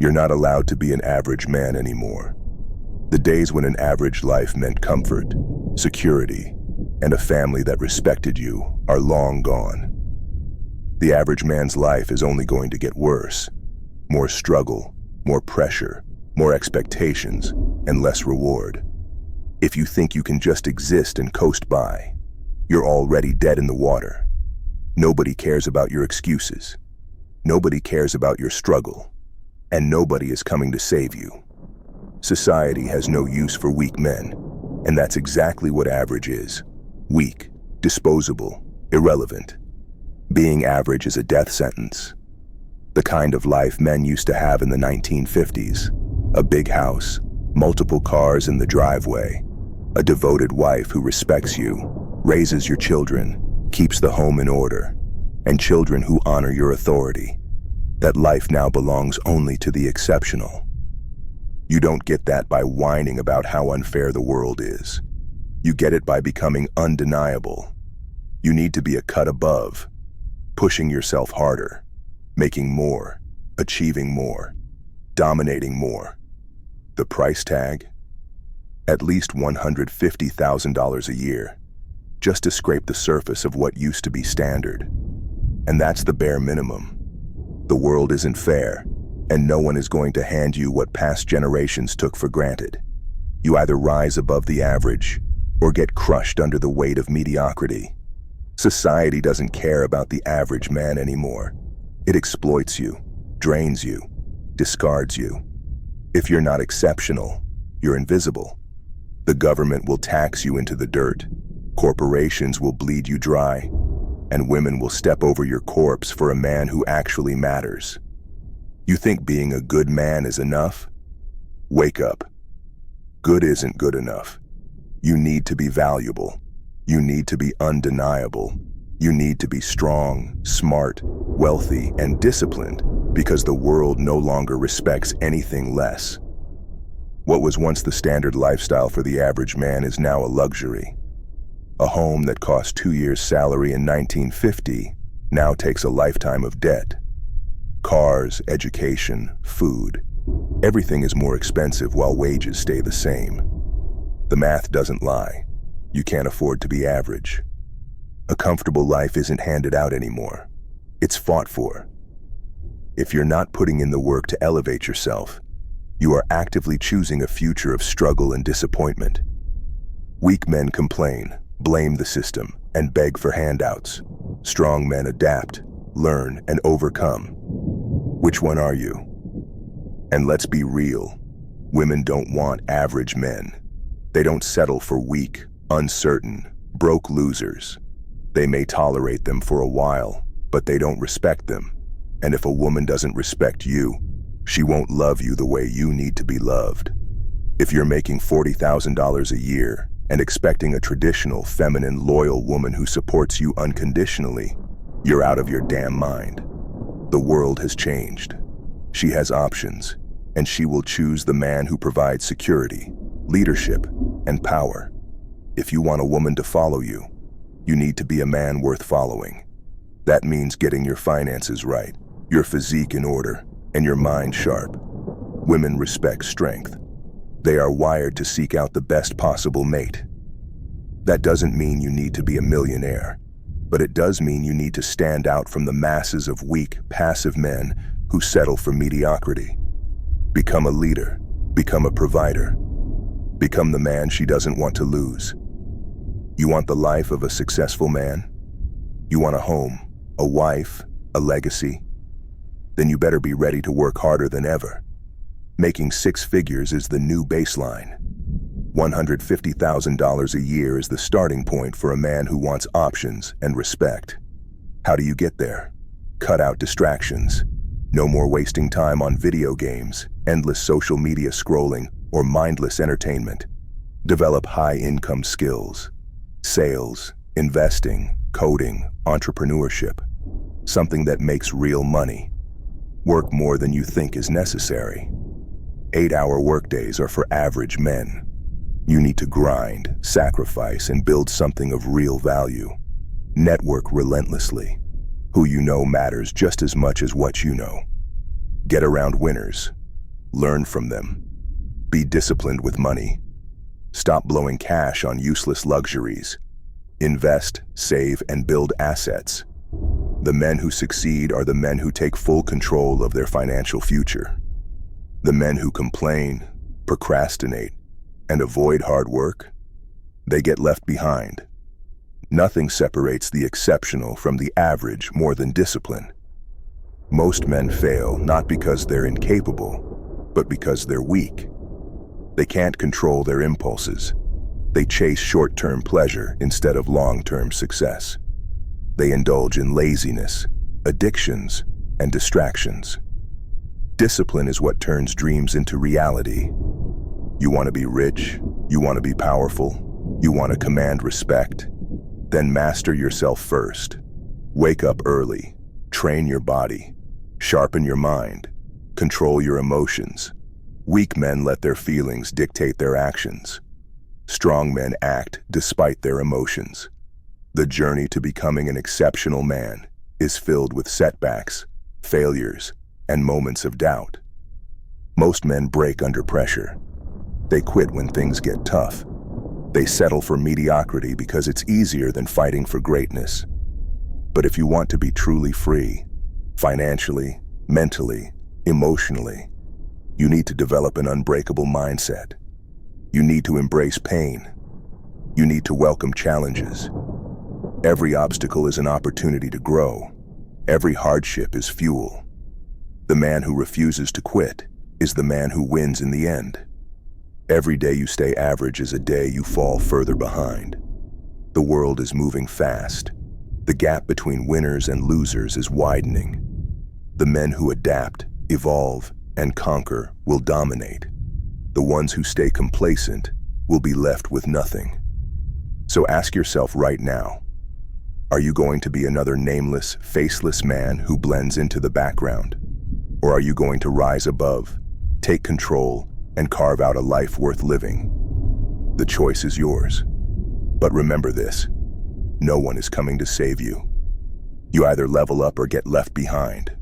You're not allowed to be an average man anymore. The days when an average life meant comfort, security, and a family that respected you are long gone. The average man's life is only going to get worse. More struggle, more pressure, more expectations, and less reward. If you think you can just exist and coast by, you're already dead in the water. Nobody cares about your excuses. Nobody cares about your struggle. And nobody is coming to save you. Society has no use for weak men, and that's exactly what average is. Weak, disposable, irrelevant. Being average is a death sentence. The kind of life men used to have in the 1950s. A big house, multiple cars in the driveway, a devoted wife who respects you, raises your children, keeps the home in order, and children who honor your authority. That life now belongs only to the exceptional. You don't get that by whining about how unfair the world is. You get it by becoming undeniable. You need to be a cut above, pushing yourself harder, making more, achieving more, dominating more. The price tag? At least $150,000 a year, just to scrape the surface of what used to be standard. And that's the bare minimum. The world isn't fair, and no one is going to hand you what past generations took for granted. You either rise above the average, or get crushed under the weight of mediocrity. Society doesn't care about the average man anymore. It exploits you, drains you, discards you. If you're not exceptional, you're invisible. The government will tax you into the dirt, corporations will bleed you dry, and women will step over your corpse for a man who actually matters. You think being a good man is enough? Wake up. Good isn't good enough. You need to be valuable. You need to be undeniable. You need to be strong, smart, wealthy, and disciplined, because the world no longer respects anything less. What was once the standard lifestyle for the average man is now a luxury. A home that cost 2 years' salary in 1950 now takes a lifetime of debt. Cars, education, food, everything is more expensive while wages stay the same. The math doesn't lie. You can't afford to be average. A comfortable life isn't handed out anymore. It's fought for. If you're not putting in the work to elevate yourself, you are actively choosing a future of struggle and disappointment. Weak men complain, blame the system, and beg for handouts. Strong men adapt, learn, and overcome. Which one are you? And let's be real, women don't want average men. They don't settle for weak, uncertain, broke losers. They may tolerate them for a while, but they don't respect them. And if a woman doesn't respect you, she won't love you the way you need to be loved. If you're making $40,000 a year and expecting a traditional, feminine, loyal woman who supports you unconditionally, you're out of your damn mind. The world has changed. She has options, and she will choose the man who provides security, leadership, and power. If you want a woman to follow you, you need to be a man worth following. That means getting your finances right, your physique in order, and your mind sharp. Women respect strength. They are wired to seek out the best possible mate. That doesn't mean you need to be a millionaire, but it does mean you need to stand out from the masses of weak, passive men who settle for mediocrity. Become a leader, become a provider, become the man she doesn't want to lose. You want the life of a successful man? You want a home, a wife, a legacy? Then you better be ready to work harder than ever. Making 6 figures is the new baseline. $150,000 a year is the starting point for a man who wants options and respect. How do you get there? Cut out distractions. No more wasting time on video games, endless social media scrolling, or mindless entertainment. Develop high-income skills. Sales, investing, coding, entrepreneurship. Something that makes real money. Work more than you think is necessary. 8-hour workdays are for average men. You need to grind, sacrifice, and build something of real value. Network relentlessly. Who you know matters just as much as what you know. Get around winners. Learn from them. Be disciplined with money. Stop blowing cash on useless luxuries. Invest, save, and build assets. The men who succeed are the men who take full control of their financial future. The men who complain, procrastinate, and avoid hard work, they get left behind. Nothing separates the exceptional from the average more than discipline. Most men fail not because they're incapable, but because they're weak. They can't control their impulses. They chase short-term pleasure instead of long-term success. They indulge in laziness, addictions, and distractions. Discipline is what turns dreams into reality. You want to be rich, you want to be powerful, you want to command respect. Then master yourself first. Wake up early, train your body, sharpen your mind, control your emotions. Weak men let their feelings dictate their actions. Strong men act despite their emotions. The journey to becoming an exceptional man is filled with setbacks, failures, and moments of doubt. Most men break under pressure. They quit when things get tough. They settle for mediocrity because it's easier than fighting for greatness. But if you want to be truly free, financially, mentally, emotionally, you need to develop an unbreakable mindset. You need to embrace pain. You need to welcome challenges. Every obstacle is an opportunity to grow. Every hardship is fuel. The man who refuses to quit is the man who wins in the end. Every day you stay average is a day you fall further behind. The world is moving fast. The gap between winners and losers is widening. The men who adapt, evolve, and conquer will dominate. The ones who stay complacent will be left with nothing. So ask yourself right now, are you going to be another nameless, faceless man who blends into the background? Or are you going to rise above, take control, and carve out a life worth living? The choice is yours. But remember this, no one is coming to save you. You either level up or get left behind.